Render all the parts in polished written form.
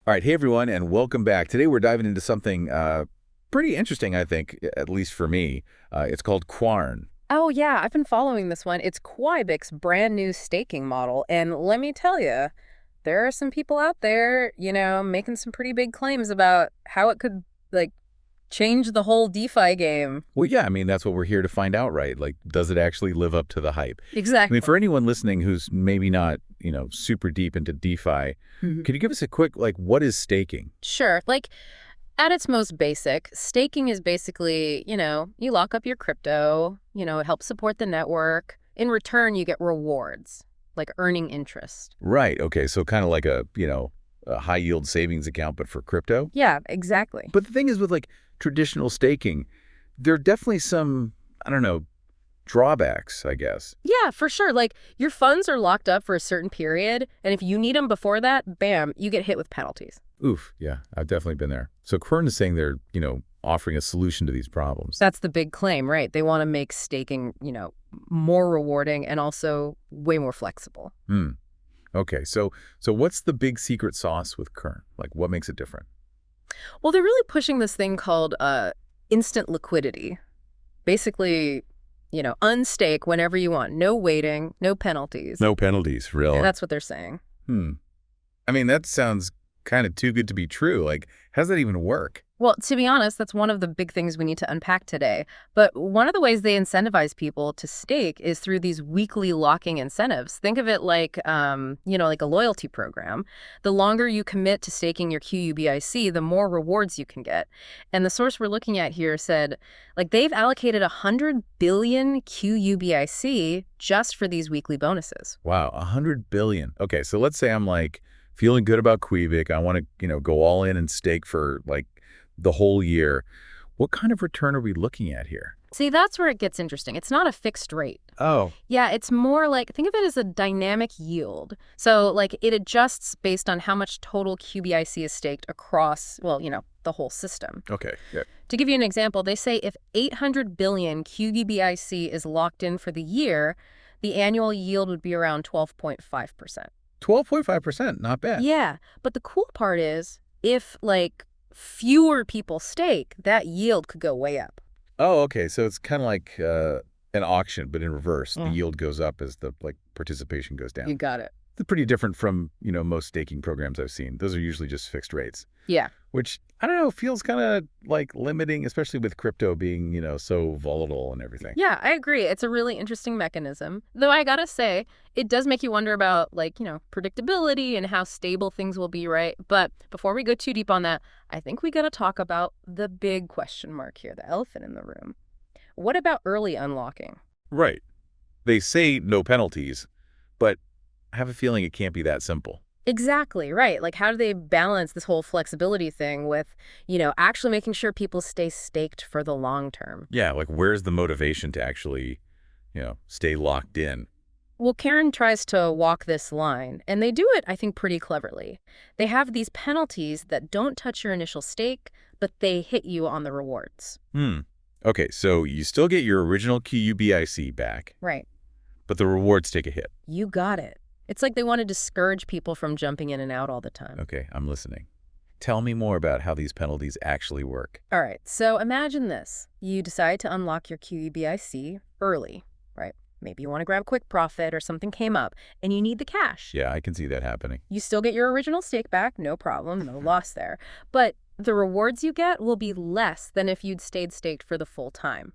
All right, hey everyone, and welcome back. Today we're diving into something pretty interesting, I think, at least for me. It's called QEarn. Oh, yeah, I've been following this one. It's Quibic's brand new staking model. And let me tell you, there are some people out there, making some pretty big claims about how it could, change the whole DeFi game. Well, yeah, I mean, that's what we're here to find out, right? Like, does it actually live up to the hype? I mean, Exactly. for anyone listening who's maybe not, super deep into DeFi, Mhm. could you give us a quick, what is staking? Sure. At its most basic, staking is basically, you lock up your crypto, it helps support the network. In return, you get rewards, like earning interest. Right, okay, so kind of like a high-yield savings account, but for crypto? Yeah, exactly. But the thing is with, traditional staking, there are definitely some, I don't know, drawbacks, I guess. Yeah, for sure. Your funds are locked up for a certain period, and if you need them before that, bam, you get hit with penalties. Oof, yeah, I've definitely been there. So QEarn is saying they're, offering a solution to these problems. That's the big claim, right? They want to make staking, more rewarding and also way more flexible. Hmm. Okay, so what's the big secret sauce with QEarn? Like, what makes it different? Well, they're really pushing this thing called instant liquidity. Basically, unstake whenever you want. No waiting, no penalties. No penalties, really? That's what they're saying. Hmm. I mean, that sounds kind of too good to be true. Like, how does that even work? Well, to be honest, that's one of the big things we need to unpack today. But one of the ways they incentivize people to stake is through these weekly locking incentives. Think of it like, like a loyalty program. The longer you commit to staking your QUBIC, the more rewards you can get. And the source we're looking at here said, they've allocated 100 billion QUBIC just for these weekly bonuses. Wow, 100 billion. Okay, so let's say I'm feeling good about Qubic. I want to, go all in and stake for the whole year. What kind of return are we looking at here? See, that's where it gets interesting. It's not a fixed rate. Oh, Yeah, it's more think of it as a dynamic yield. So, it adjusts based on how much total QBIC is staked across, the whole system. okay. Yeah. To give you an example, they say if 800 billion QBIC is locked in for the year, the annual yield would be around 12.5%. 12.5%, not bad. Yeah, but the cool part is if, fewer people stake, that yield could go way up. Oh, okay. So it's kind of like an auction, but in reverse. The Mm. yield goes up as the participation goes You down. got it. It's pretty different from, most staking programs I've seen. Those are usually just fixed rates, Yeah. which, I don't know, feels kind of limiting, especially with crypto being, so volatile and everything. Yeah, I agree. It's a really interesting mechanism. Though I gotta say, it does make you wonder about, predictability and how stable things will be, right? But before we go too deep on that, I think we gotta talk about the big question mark here, the elephant in the room. What about early unlocking? Right. They say no penalties, but I have a feeling it can't be that simple. Exactly, right. How do they balance this whole flexibility thing with, actually making sure people stay staked for the long term? Yeah, where's the motivation to actually, stay locked in? Well, Karen tries to walk this line, and they do it, I think, pretty cleverly. They have these penalties that don't touch your initial stake, but they hit you on the rewards. Hmm. Okay, so you still get your original QUBIC back, Right. but the rewards take a hit. You got it. It's like they want to discourage people from jumping in and out all the time. Okay, I'm listening. Tell me more about how these penalties actually work. All right, so imagine this. You decide to unlock your QEBIC early, right? Maybe you want to grab a quick profit or something came up, and you need the cash. Yeah, I can see that happening. You still get your original stake back, no problem, no loss there. But the rewards you get will be less than if you'd stayed staked for the full time.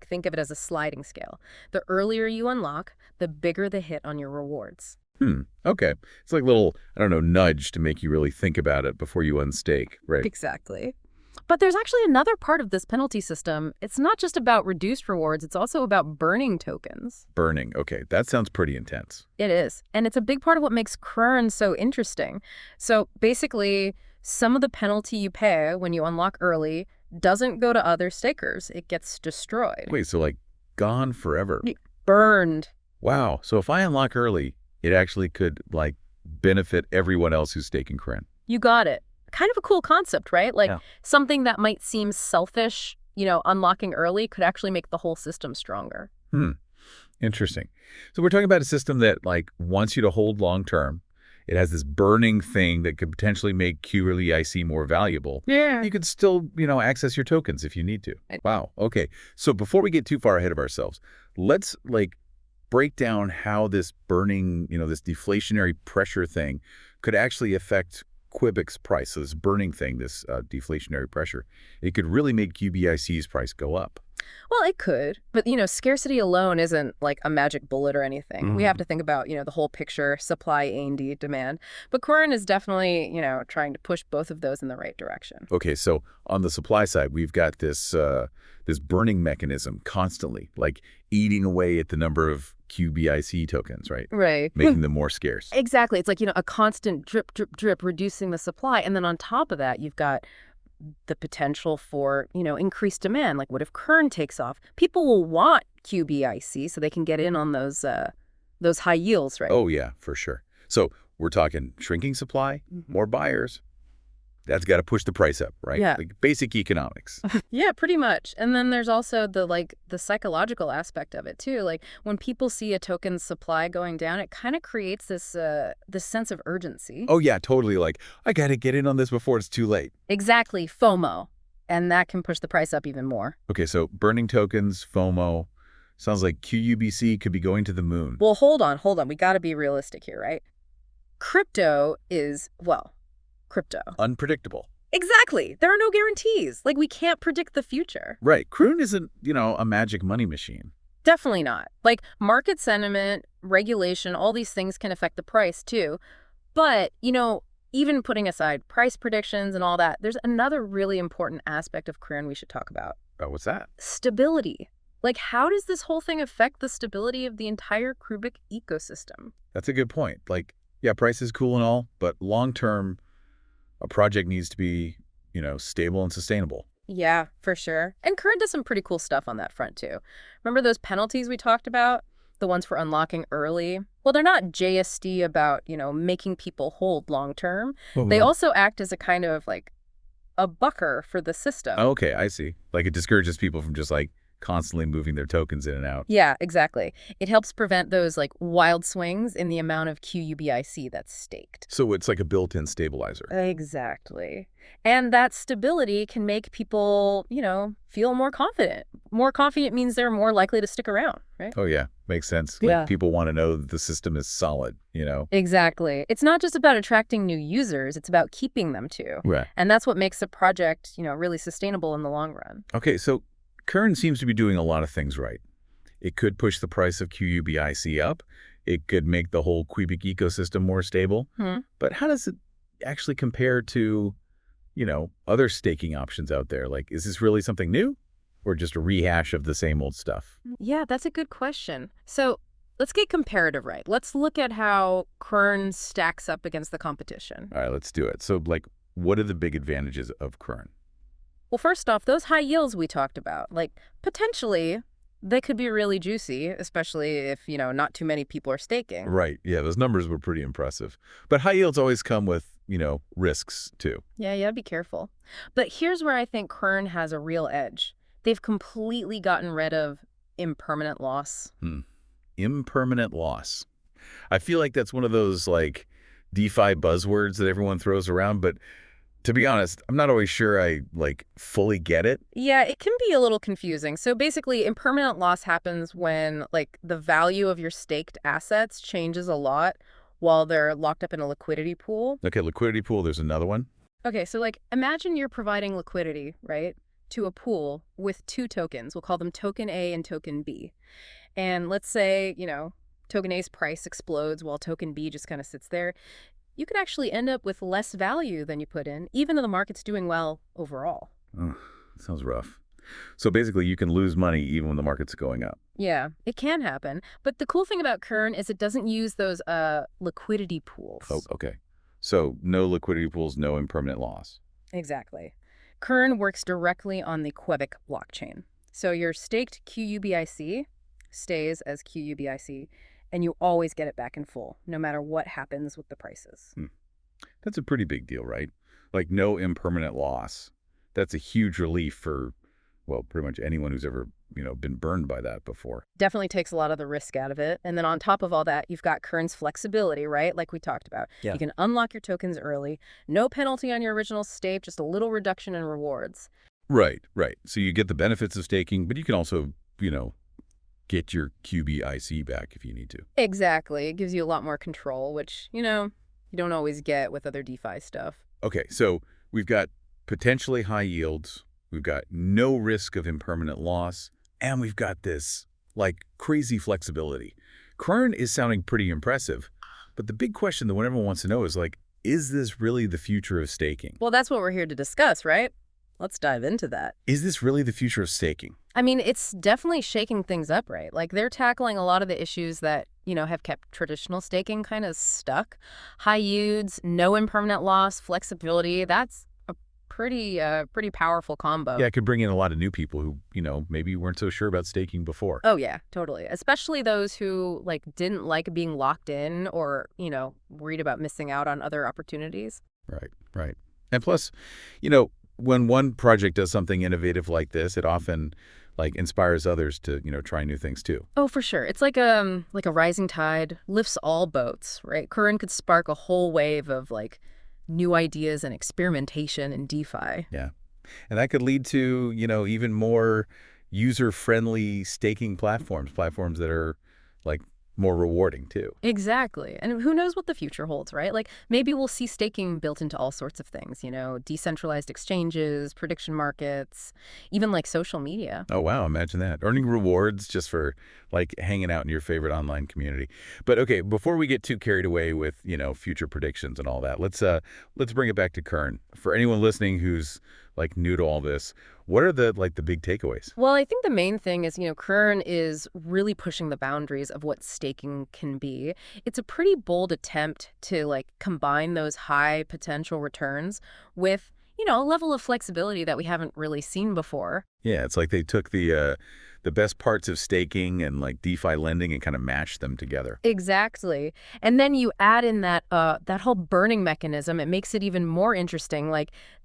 Think of it as a sliding scale. The earlier you unlock, the bigger the hit on your rewards. Okay. It's like a little, I don't know, nudge to make you really think about it before you unstake, right? Exactly. But there's actually another part of this penalty system. It's not just about reduced rewards, it's also about burning tokens. Burning. Okay, that sounds pretty intense. It is. And it's a big part of what makes QEarn so interesting. So basically, some of the penalty you pay when you unlock early doesn't go to other stakers. It gets destroyed. Wait, so gone forever? Burned. Wow. So if I unlock early, it actually could benefit everyone else who's staking QEarn. You got it. Kind of a cool concept, right? Yeah. Something that might seem selfish, unlocking early could actually make the whole system stronger. Interesting. So we're talking about a system that wants you to hold long term. it has this burning thing that could potentially make QEIC more valuable. Yeah. You could still, access your tokens if you need to. Wow. Okay. So before we get too far ahead of ourselves, let's break down how this burning, this deflationary pressure thing could actually affect Quibic's price. So this burning thing, this deflationary pressure, it could really make QBIC's price go up. Well, it could, but scarcity alone isn't like a magic bullet or anything. We have to think about, the whole picture, supply, A&D, demand. But QEarn is definitely, trying to push both of those in the right direction. Okay, so on the supply side, we've got this this burning mechanism constantly, eating away at the number of QBIC tokens, right? Right. Making them more scarce. Exactly. It's like, a constant drip, drip, drip, reducing the supply. And then on top of that, you've got the potential for, increased demand. Like, what if QEarn takes off? People will want QBIC so they can get in on those high yields, right? Oh, yeah, for sure. So we're talking shrinking supply, more buyers. That's got to push the price up, right? Yeah. Basic economics. Yeah, pretty much. And then there's also the psychological aspect of it too. Like when people see a token's supply going down, it kind of creates this sense of urgency. Oh yeah, totally. I got to get in on this before it's too late. Exactly, FOMO. And that can push the price up even more. Okay, so burning tokens, FOMO, sounds like QUBC could be going to the moon. Well, hold on. We got to be realistic here, right? Crypto is, crypto. Unpredictable. Exactly. There are no guarantees. We can't predict the future. Right. QEarn isn't, a magic money machine. Definitely not. Market sentiment, regulation, all these things can affect the price too. But, even putting aside price predictions and all that, there's another really important aspect of QEarn we should talk about. Oh, what's that? Stability. How does this whole thing affect the stability of the entire Qubic ecosystem? That's a good point. Yeah, price is cool and all, but long-term, a project needs to be, stable and sustainable. Yeah, for sure. And QEarn does some pretty cool stuff on that front, too. Remember those penalties we talked about? The ones for unlocking early? Well, they're not JSD about, making people hold long term. They also act as a kind of, a bucker for the system. Okay, I see. It discourages people from just, constantly moving their tokens in and out. Yeah, exactly. It helps prevent those, wild swings in the amount of QUBIC that's staked. So it's like a built-in stabilizer. Exactly. And that stability can make people, feel more confident. More confident means they're more likely to stick around, right? Oh, yeah. Makes sense. Yeah. People want to know that the system is solid, Exactly. It's not just about attracting new users. It's about keeping them too. Right. And that's what makes a project, really sustainable in the long run. Okay, so QEarn seems to be doing a lot of things right. It could push the price of QUBIC up. It could make the whole Qubic ecosystem more stable. But how does it actually compare to, other staking options out there? Is this really something new or just a rehash of the same old stuff? Yeah, that's a good question. So let's get comparative right. Let's look at how QEarn stacks up against the competition. All right, let's do it. So, what are the big advantages of QEarn? Well, first off, those high yields we talked about, potentially they could be really juicy, especially if, not too many people are staking. Right. Yeah, those numbers were pretty impressive. But high yields always come with, risks too. Yeah, be careful. But here's where I think QEarn has a real edge. They've completely gotten rid of impermanent loss. Impermanent loss. I feel like that's one of those, DeFi buzzwords that everyone throws around, but to be honest, I'm not always sure I, fully get it. Yeah, it can be a little confusing. So basically, impermanent loss happens when, the value of your staked assets changes a lot while they're locked up in a liquidity pool. Okay, liquidity pool, there's another one. Okay, so, imagine you're providing liquidity, right, to a pool with two tokens. We'll call them token A and token B. And let's say, token A's price explodes while token B just kind of sits there. You could actually end up with less value than you put in, even though the market's doing well overall. Oh, that sounds rough. So basically, you can lose money even when the market's going up. Yeah, it can happen. But the cool thing about QEarn is it doesn't use those liquidity pools. Oh, okay. So no liquidity pools, no impermanent loss. Exactly. QEarn works directly on the Qubic blockchain. So your staked QUBIC stays as QUBIC, and you always get it back in full, no matter what happens with the prices. That's a pretty big deal, right? No impermanent loss. That's a huge relief for, pretty much anyone who's ever been burned by that before. Definitely takes a lot of the risk out of it. And then on top of all that, you've got QEarn's flexibility, right? Like we talked about. Yeah. You can unlock your tokens early, no penalty on your original stake, just a little reduction in rewards. Right, right. So you get the benefits of staking, but you can also, get your QBIC back if you need to. Exactly. It gives you a lot more control, which, you don't always get with other DeFi stuff. Okay, so we've got potentially high yields, we've got no risk of impermanent loss, and we've got this, crazy flexibility. QEarn is sounding pretty impressive, but the big question that everyone wants to know is this really the future of staking? Well, that's what we're here to discuss, right? Let's dive into that. Is this really the future of staking? I mean, it's definitely shaking things up, right? They're tackling a lot of the issues that, have kept traditional staking kind of stuck. High yields, no impermanent loss, flexibility. That's a pretty powerful combo. Yeah, it could bring in a lot of new people who, maybe weren't so sure about staking before. Oh, yeah, totally. Especially those who, didn't like being locked in or, worried about missing out on other opportunities. Right, right. And plus, when one project does something innovative like this, it often inspires others to, try new things too. Oh, for sure. It's like a rising tide lifts all boats, right? QEarn could spark a whole wave of new ideas and experimentation in DeFi. Yeah. And that could lead to, even more user-friendly staking platforms that are more rewarding too. Exactly. And who knows what the future holds, right? Maybe we'll see staking built into all sorts of things, decentralized exchanges, prediction markets, even social media. Oh, wow. Imagine that. Earning rewards just for hanging out in your favorite online community. But okay, before we get too carried away with, future predictions and all that, let's bring it back to QEarn. For anyone listening who's new to all this, what are the big takeaways? Well, I think the main thing is, QEarn is really pushing the boundaries of what staking can be. It's a pretty bold attempt to combine those high potential returns with, a level of flexibility that we haven't really seen before. Yeah, it's like they took the best parts of staking and DeFi lending and kind of mashed them together. Exactly. And then you add in that whole burning mechanism. It makes it even more interesting.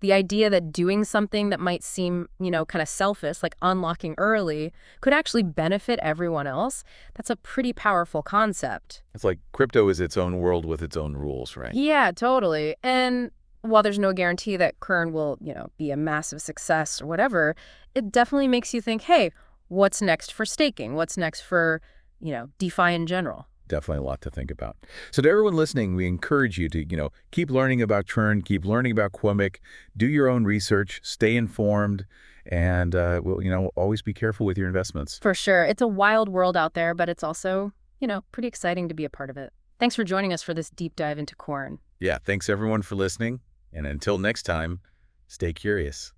The idea that doing something that might seem, kind of selfish, like unlocking early, could actually benefit everyone else. That's a pretty powerful concept. It's like crypto is its own world with its own rules, right? Yeah, totally. And while there's no guarantee that QEarn will, be a massive success or whatever, it definitely makes you think, hey, what's next for staking? What's next for, DeFi in general? Definitely a lot to think about. So to everyone listening, we encourage you to, keep learning about QEarn, keep learning about Qubic, do your own research, stay informed, and, always be careful with your investments. For sure. It's a wild world out there, but it's also, pretty exciting to be a part of it. Thanks for joining us for this deep dive into QEarn. Yeah, thanks everyone for listening. And until next time, stay curious.